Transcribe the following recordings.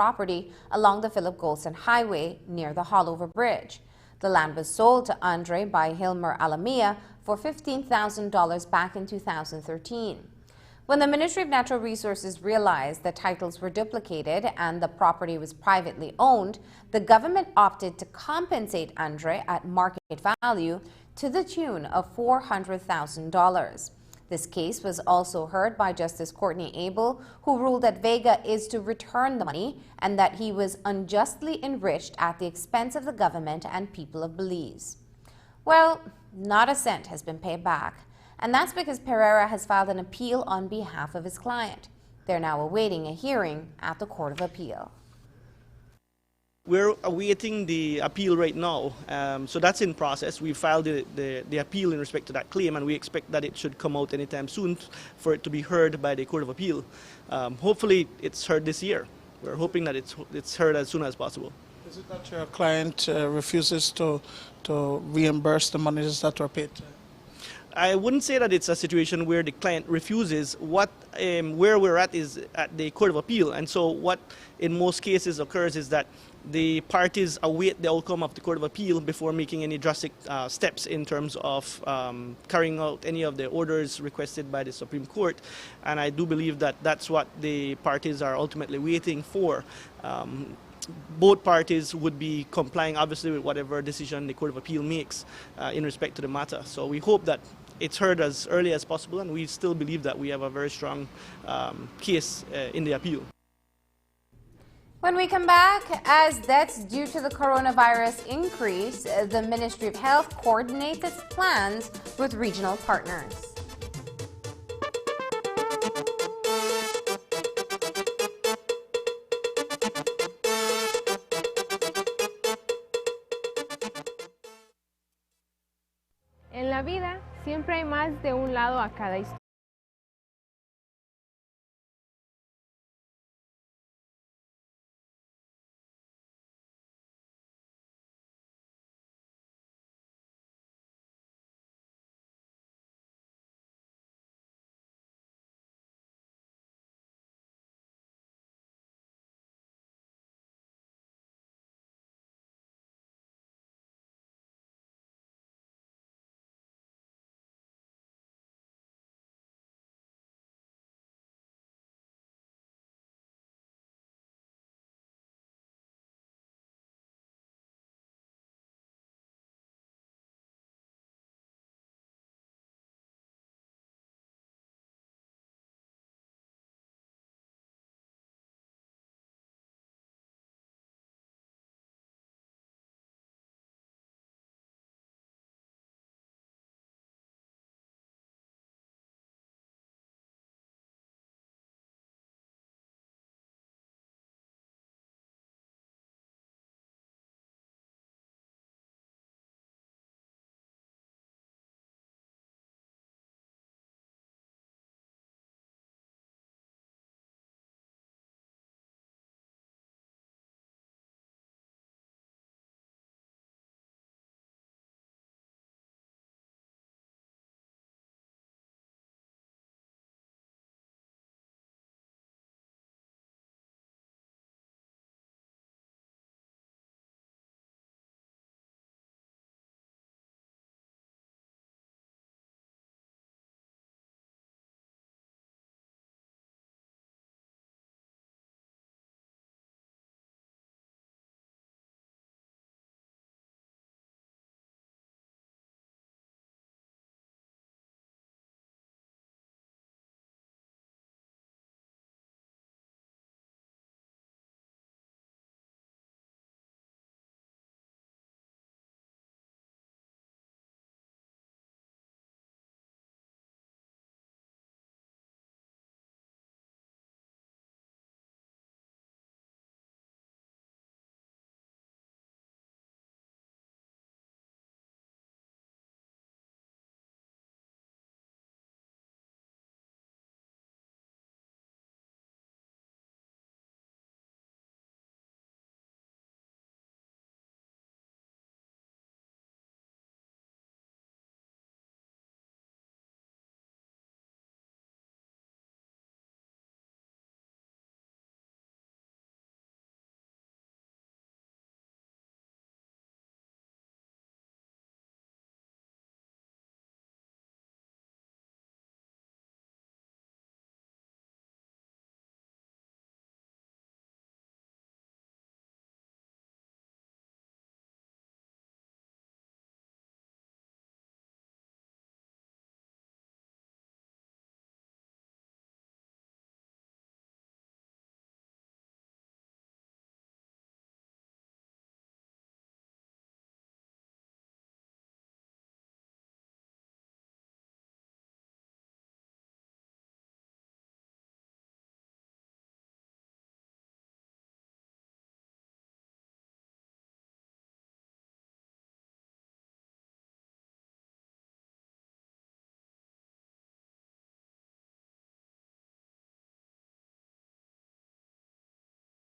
property along the Philip Golson Highway near the Haulover Bridge. The land was sold to Andre by Hilmer Alamia for $15,000 back in 2013. When the Ministry of Natural Resources realized the titles were duplicated and the property was privately owned, the government opted to compensate Andre at market value to the tune of $400,000. This case was also heard by Justice Courtney Abel, who ruled that Vega is to return the money and that he was unjustly enriched at the expense of the government and people of Belize. Well, not a cent has been paid back. And that's because Pereira has filed an appeal on behalf of his client. They're now awaiting a hearing at the Court of Appeal. We're awaiting the appeal right now, so that's in process. We filed the appeal in respect to that claim, and we expect that it should come out anytime soon for it to be heard by the Court of Appeal. Hopefully it's heard this year. We're hoping that it's heard as soon as possible. Is it that your client refuses to reimburse the monies that were paid? I wouldn't say that it's a situation where the client refuses. Where we're at is at the Court of Appeal, and so what in most cases occurs is that the parties await the outcome of the Court of Appeal before making any drastic steps in terms of carrying out any of the orders requested by the Supreme Court, and I do believe that that's what the parties are ultimately waiting for. Both parties would be complying, obviously, with whatever decision the Court of Appeal makes in respect to the matter. So we hope that it's heard as early as possible, and we still believe that we have a very strong case in the appeal. When we come back, as deaths due to the coronavirus increase, the Ministry of Health coordinates its plans with regional partners. En la vida siempre hay más de un lado a cada historia.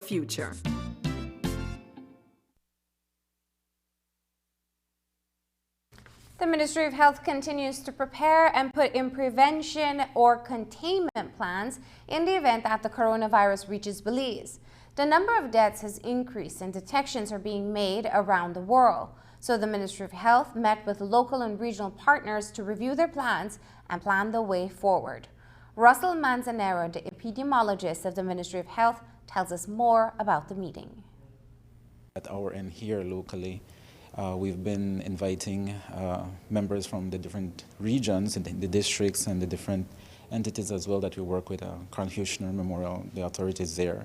future. The Ministry of Health continues to prepare and put in prevention or containment plans in the event that the coronavirus reaches Belize. The number of deaths has increased and detections are being made around the world. So the Ministry of Health met with local and regional partners to review their plans and plan the way forward. Russell Manzanero, the epidemiologist of the Ministry of Health, tells us more about the meeting. At our end here locally, we've been inviting members from the different regions, and the districts and the different entities as well that we work with, Carl Huchner Memorial, the authorities there.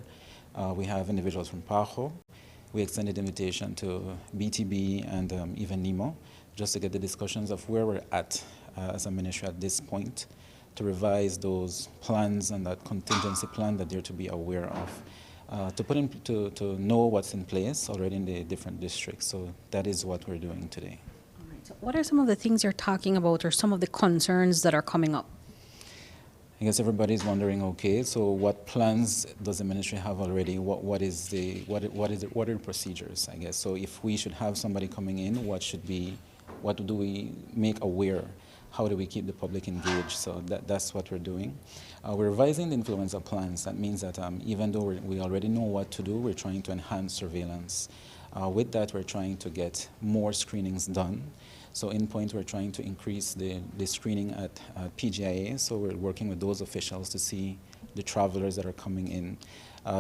We have individuals from PAHO. We extended invitation to BTB and even NEMO, just to get the discussions of where we're at as a ministry at this point, to revise those plans and that contingency plan that they're to be aware of. To know what's in place already in the different districts. So that is what we're doing today. All right. So what are some of the things you're talking about or some of the concerns that are coming up? I guess everybody's wondering, okay, so what plans does the ministry have already? What are the procedures, I guess? So if we should have somebody coming in, what do we make aware? How do we keep the public engaged? So that's what we're doing. We're revising the influenza plans. That means that even though we already know what to do, we're trying to enhance surveillance. With that, we're trying to get more screenings done. So in point, we're trying to increase the screening at PGIA. So we're working with those officials to see the travelers that are coming in.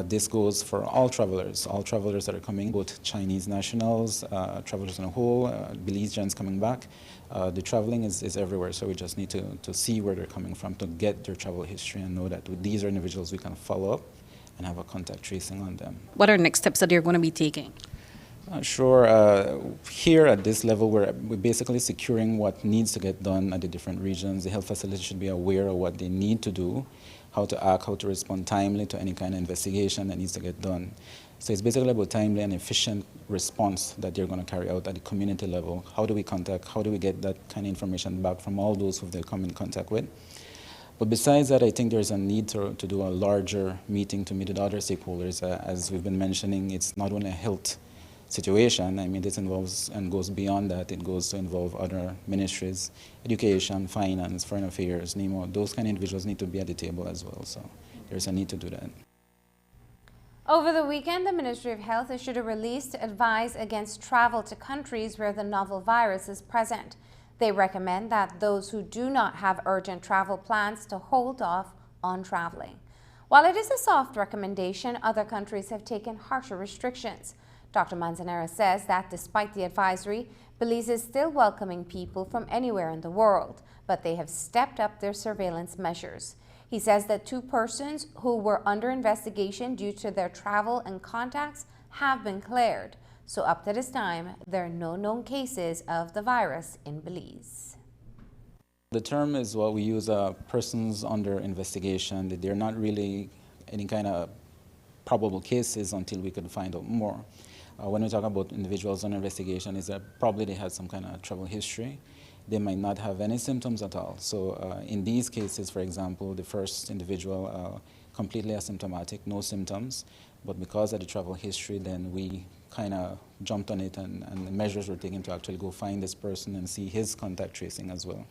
This goes for all travelers that are coming, both Chinese nationals, travelers on a whole, Belizeans coming back. The traveling is everywhere, so we just need to see where they're coming from to get their travel history and know that these are individuals we can follow up and have a contact tracing on them. What are next steps that you're going to be taking? Sure. Here at this level, we're basically securing what needs to get done at the different regions. The health facility should be aware of what they need to do, how to act, how to respond timely to any kind of investigation that needs to get done. So it's basically about timely and efficient response that they're going to carry out at the community level. How do we contact, how do we get that kind of information back from all those who they come in contact with? But besides that, I think there's a need to do a larger meeting to meet with other stakeholders. As we've been mentioning, it's not only a health situation. I mean, this involves and goes beyond that. It goes to involve other ministries, education, finance, foreign affairs, NEMO. Those kind of individuals need to be at the table as well. So there's a need to do that. Over the weekend, the Ministry of Health issued a release to advise against travel to countries where the novel virus is present. They recommend that those who do not have urgent travel plans to hold off on traveling. While it is a soft recommendation, other countries have taken harsher restrictions. Dr. Manzanera says that despite the advisory, Belize is still welcoming people from anywhere in the world, but they have stepped up their surveillance measures. He says that 2 persons who were under investigation due to their travel and contacts have been cleared. So up to this time, there are no known cases of the virus in Belize. The term is what we use, persons under investigation. That they're not really any kind of probable cases until we could find out more. When we talk about individuals under investigation, is that probably they had some kind of travel history. They might not have any symptoms at all. So in these cases, for example, the first individual completely asymptomatic, no symptoms, but because of the travel history, then we kind of jumped on it and measures were taken to actually go find this person and see his contact tracing as well.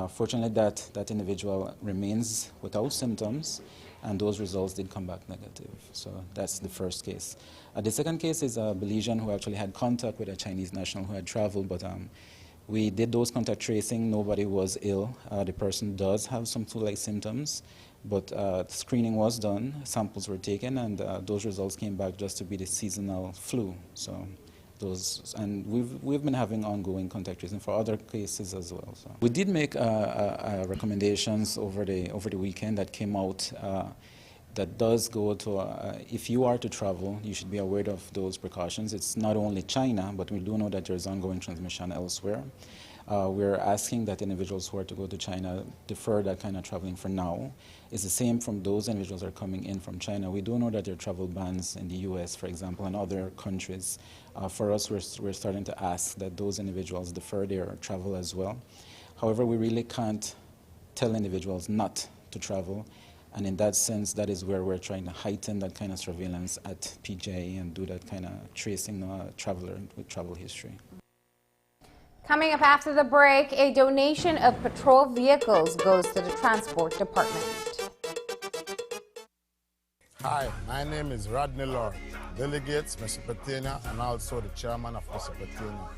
Fortunately, that individual remains without symptoms, and those results did come back negative. So that's the first case. The second case is a Belizean who actually had contact with a Chinese national who had traveled, but we did those contact tracing. Nobody was ill. The person does have some flu-like symptoms, but screening was done, samples were taken, and those results came back just to be the seasonal flu. So and we've been having ongoing contact tracing for other cases as well. So we did make recommendations over the weekend that came out that does go to if you are to travel, you should be aware of those precautions. It's not only China, but we do know that there's ongoing transmission elsewhere. We're asking that individuals who are to go to China defer that kind of traveling for now. It's the same from those individuals that are coming in from China. We do know that there are travel bans in the U.S., for example, and other countries. For us, we're starting to ask that those individuals defer their travel as well. However, we really can't tell individuals not to travel. And in that sense, that is where we're trying to heighten that kind of surveillance at PJ and do that kind of tracing a traveler with travel history. Coming up after the break, a donation of patrol vehicles goes to the Transport Department. Hi, my name is Rodney Lord, delegates Mesopotamia and also the chairman of Mesopotamia.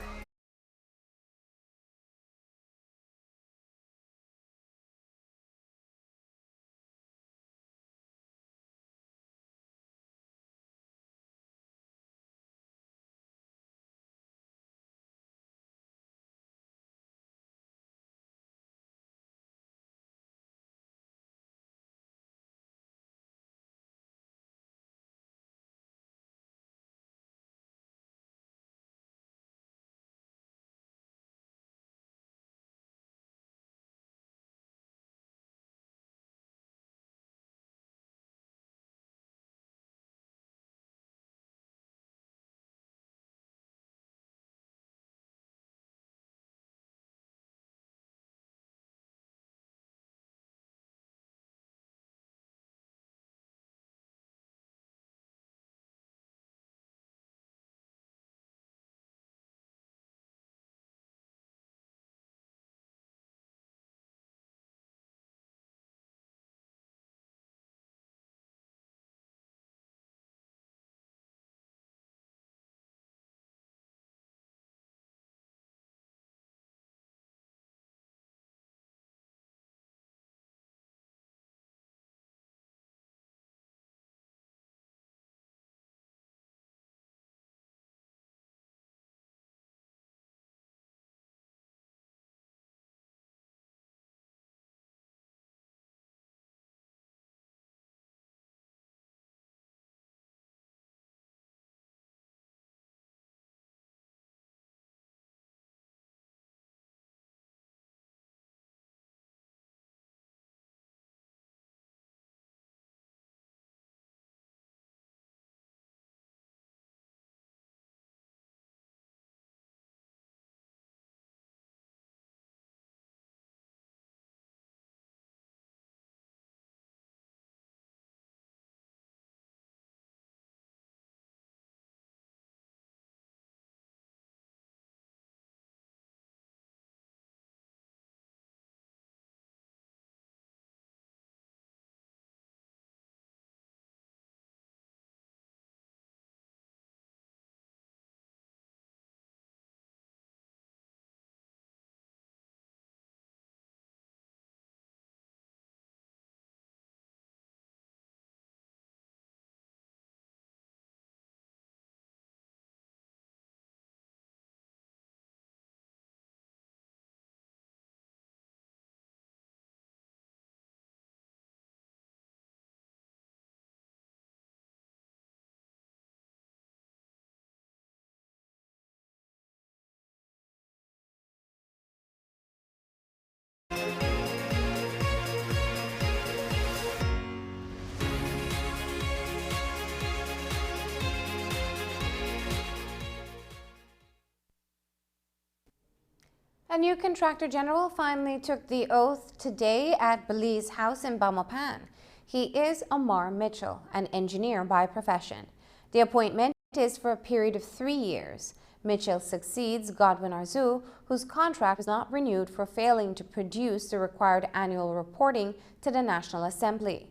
A new contractor general finally took the oath today at Belize House in Belmopan. He is Omar Mitchell, an engineer by profession. The appointment is for a period of 3 years. Mitchell succeeds Godwin Arzu, whose contract was not renewed for failing to produce the required annual reporting to the National Assembly.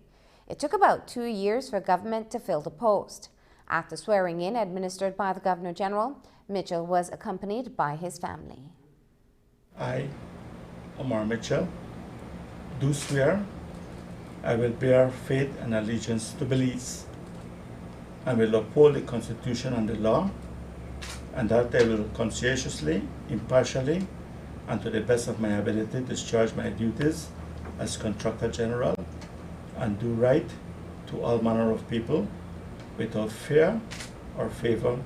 It took about 2 years for government to fill the post. After swearing in administered by the Governor General, Mitchell was accompanied by his family. I, Omar Mitchell, do swear I will bear faith and allegiance to Belize, and will uphold the Constitution and the law, and that I will conscientiously, impartially, and to the best of my ability discharge my duties as Contractor General and do right to all manner of people without fear or favor,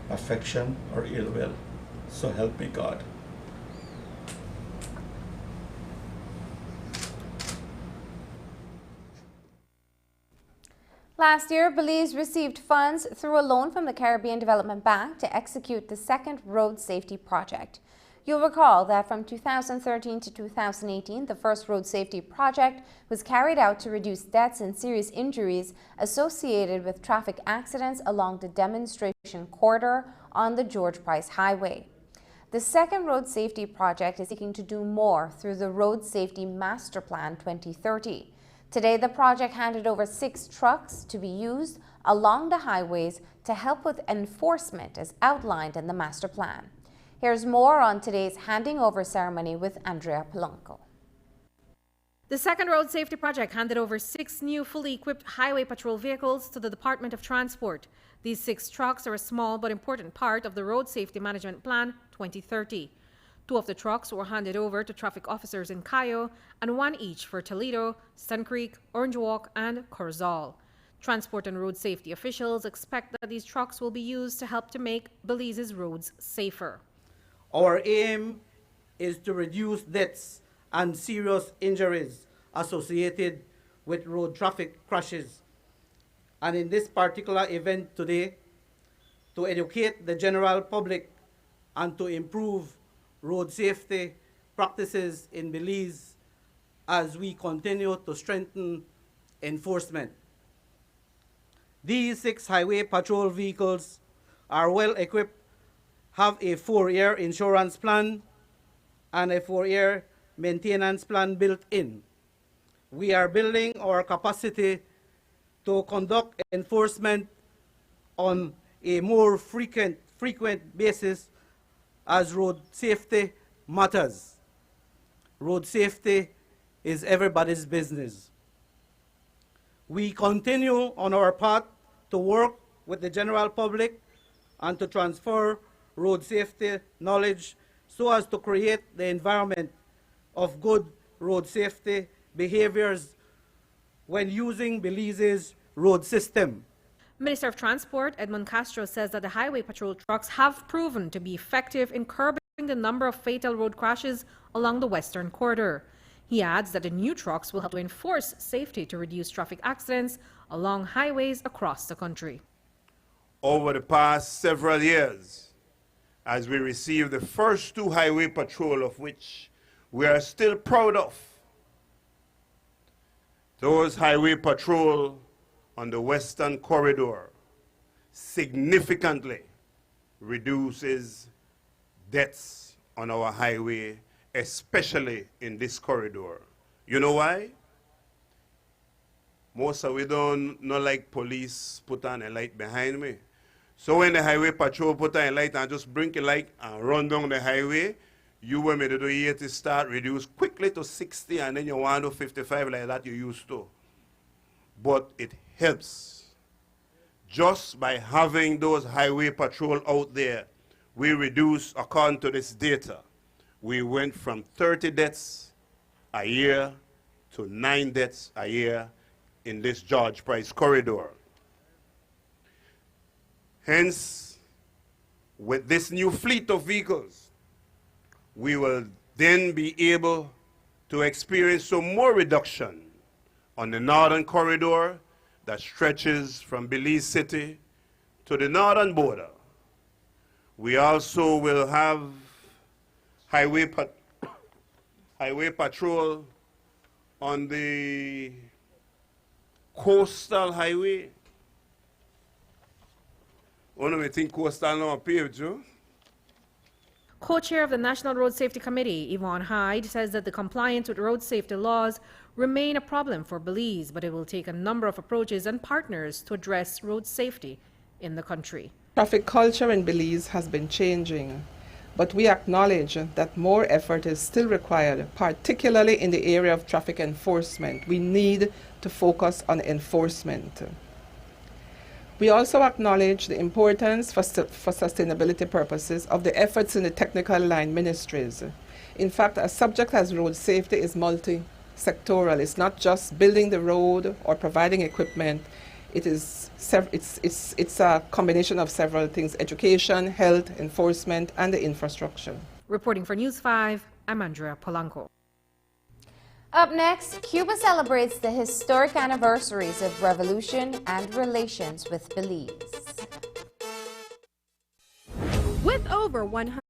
affection or ill will. So help me God. Last year, Belize received funds through a loan from the Caribbean Development Bank to execute the second road safety project. You'll recall that from 2013 to 2018, the first road safety project was carried out to reduce deaths and serious injuries associated with traffic accidents along the demonstration corridor on the George Price Highway. The second road safety project is seeking to do more through the Road Safety Master Plan 2030. Today, the project handed over 6 trucks to be used along the highways to help with enforcement as outlined in the master plan. Here's more on today's handing over ceremony with Andrea Polanco. The second road safety project handed over 6 new fully equipped highway patrol vehicles to the Department of Transport. These 6 trucks are a small but important part of the Road Safety Management Plan 2030. 2 of the trucks were handed over to traffic officers in Cayo and 1 each for Toledo, Sun Creek, Orange Walk, and Corozal. Transport and road safety officials expect that these trucks will be used to help to make Belize's roads safer. Our aim is to reduce deaths and serious injuries associated with road traffic crashes. And in this particular event today, to educate the general public and to improve road safety practices in Belize as we continue to strengthen enforcement. These 6 highway patrol vehicles are well equipped, have a 4-year insurance plan and a 4-year maintenance plan built in. We are building our capacity to conduct enforcement on a more frequent basis as road safety matters. Road safety is everybody's business. We continue on our path to work with the general public and to transfer road safety knowledge so as to create the environment of good road safety behaviors when using Belize's road system. Minister of Transport Edmund Castro says that the highway patrol trucks have proven to be effective in curbing the number of fatal road crashes along the western corridor. He adds that the new trucks will help to enforce safety to reduce traffic accidents along highways across the country. Over the past several years, as we received the first 2 highway patrol, of which we are still proud of, those highway patrol on the western corridor significantly reduces deaths on our highway, especially in this corridor. You know why? Most of we don't like police put on a light behind me. So when the highway patrol put on a light and just blink a light and run down the highway, you were made to do 80 start, reduce quickly to 60, and then you want to 55 like that you used to. But it helps. Just by having those highway patrol out there, we reduce, according to this data, we went from 30 deaths a year to 9 deaths a year in this George Price corridor. Hence, with this new fleet of vehicles, we will then be able to experience some more reduction on the northern corridor that stretches from Belize City to the northern border. We also will have highway patrol on the coastal highway. I think coastal now paved, Joe. Co-chair of the National Road Safety Committee, Yvonne Hyde, says that the compliance with road safety laws remain a problem for Belize, but it will take a number of approaches and partners to address road safety in the country. Traffic culture in Belize has been changing, but we acknowledge that more effort is still required, particularly in the area of traffic enforcement. We need to focus on enforcement. We also acknowledge the importance for sustainability purposes of the efforts in the technical line ministries. In fact, a subject as road safety is multi-sectoral. It's not just building the road or providing equipment. It's a combination of several things: education, health, enforcement, and the infrastructure. Reporting for News 5, I'm Andrea Polanco. Up next, Cuba celebrates the historic anniversaries of revolution and relations with Belize. With over 100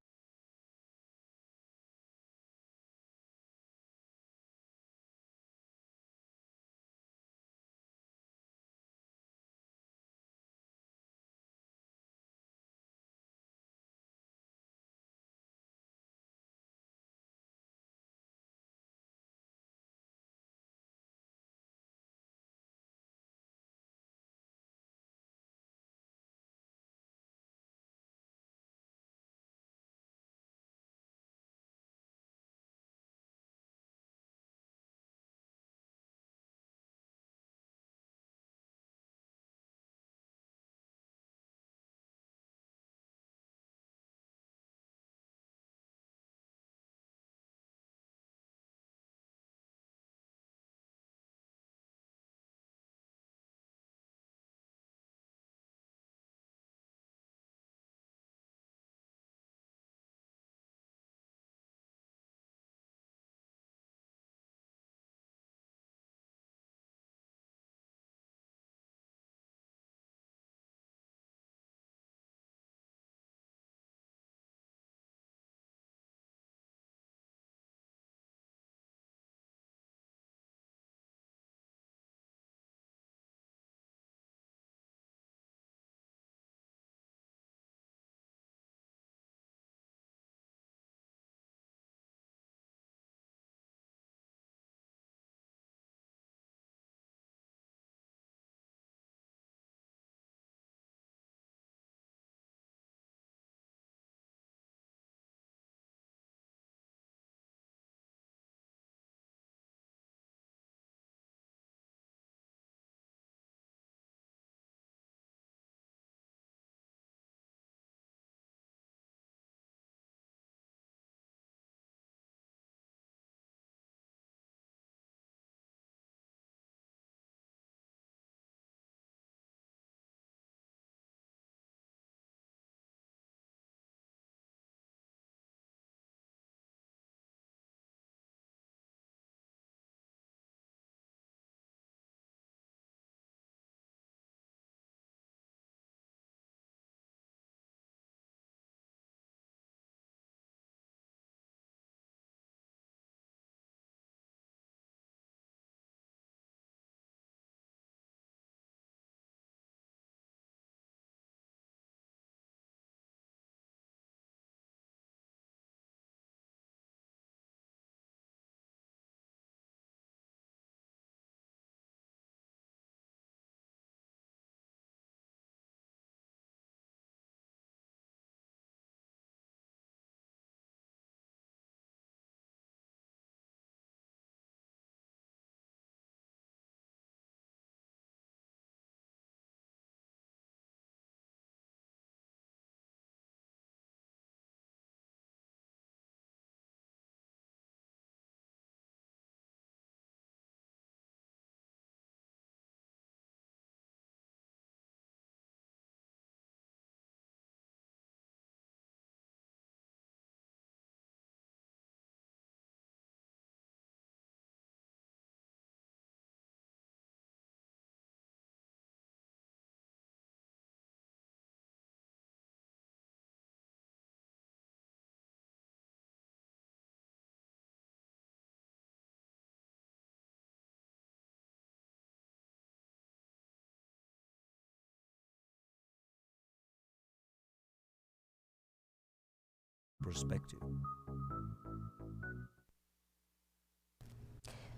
perspective.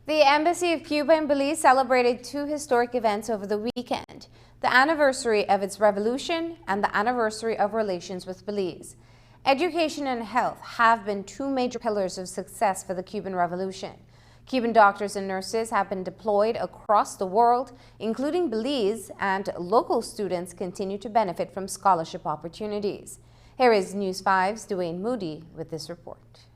The Embassy of Cuba and Belize celebrated two historic events over the weekend: the anniversary of its revolution and the anniversary of relations with Belize. Education and health have been two major pillars of success for the Cuban Revolution. Cuban doctors and nurses have been deployed across the world, including Belize, and local students continue to benefit from scholarship opportunities. Here is News 5's Dwayne Moody with this report.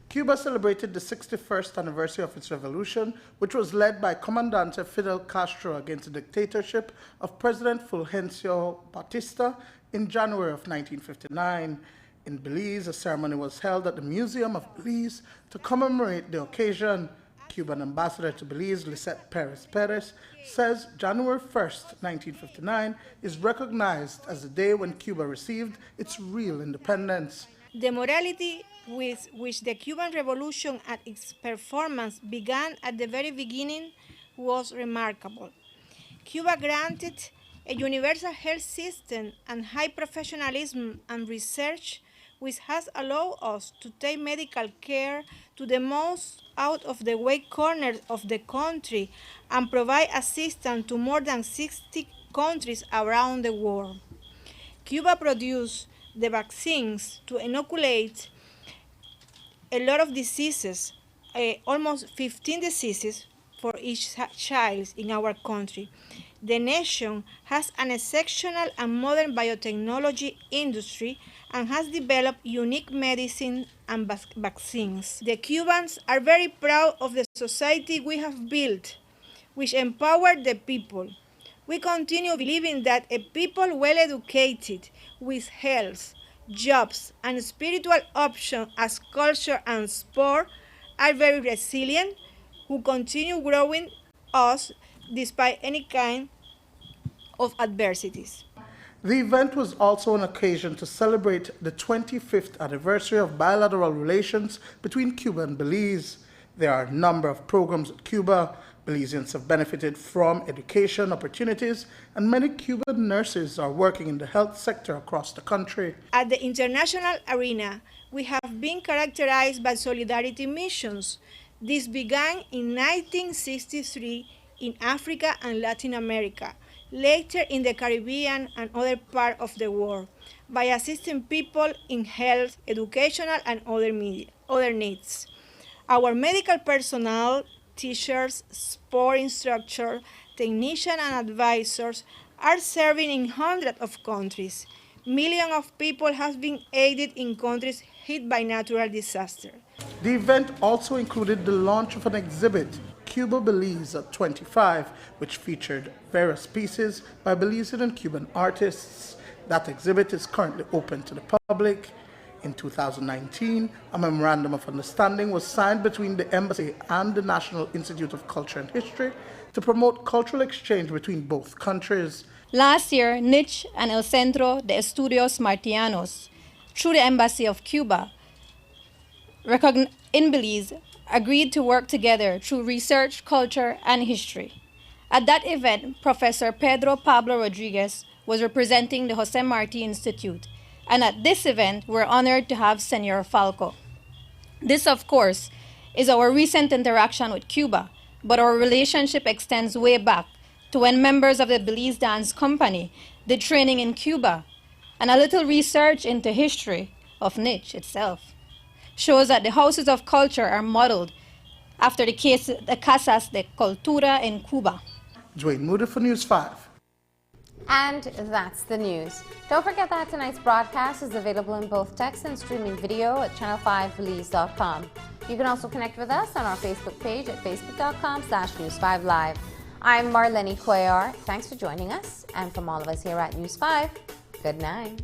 Cuba celebrated the 61st anniversary of its revolution, which was led by Comandante Fidel Castro against the dictatorship of President Fulgencio Batista in January of 1959. In Belize, a ceremony was held at the Museum of Belize to commemorate the occasion. Cuban ambassador to Belize, Lisette Perez, says January 1st, 1959 is recognized as the day when Cuba received its real independence. The morality with which the Cuban Revolution and its performance began at the very beginning was remarkable. Cuba granted a universal health system and high professionalism and research, which has allowed us to take medical care to the most out-of-the-way corners of the country and provide assistance to more than 60 countries around the world. Cuba produced the vaccines to inoculate a lot of diseases, almost 15 diseases for each child in our country. The nation has an exceptional and modern biotechnology industry and has developed unique medicine and vaccines. The Cubans are very proud of the society we have built, which empowered the people. We continue believing that a people well educated, with health, jobs, and spiritual options as culture and sport are very resilient, who continue growing us despite any kind of adversities. The event was also an occasion to celebrate the 25th anniversary of bilateral relations between Cuba and Belize. There are a number of programs at Cuba. Belizeans have benefited from education opportunities, and many Cuban nurses are working in the health sector across the country. At the international arena, we have been characterized by solidarity missions. This began in 1963 in Africa and Latin America, later in the Caribbean and other parts of the world, by assisting people in health, educational, and other needs. Our medical personnel, teachers, sport instructors, technicians, and advisors are serving in hundreds of countries. Millions of people have been aided in countries hit by natural disaster. The event also included the launch of an exhibit, Cuba Belize at 25, which featured various pieces by Belizean and Cuban artists. That exhibit is currently open to the public. In 2019, a memorandum of understanding was signed between the Embassy and the National Institute of Culture and History to promote cultural exchange between both countries. Last year, NICH and El Centro de Estudios Martianos, through the Embassy of Cuba, in Belize, agreed to work together through research, culture, and history. At that event, Professor Pedro Pablo Rodriguez was representing the Jose Marti Institute, and at this event, we're honored to have Senor Falco. This, of course, is our recent interaction with Cuba, but our relationship extends way back to when members of the Belize Dance Company did training in Cuba, and a little research into history of NICH itself shows that the houses of culture are modeled after the Casas de Cultura in Cuba. Dwayne Moody for News 5. And that's the news. Don't forget that tonight's broadcast is available in both text and streaming video at channel5belize.com. You can also connect with us on our Facebook page at facebook.com/News5Live. I'm Marlene Cuellar. Thanks for joining us. And from all of us here at News 5, good night.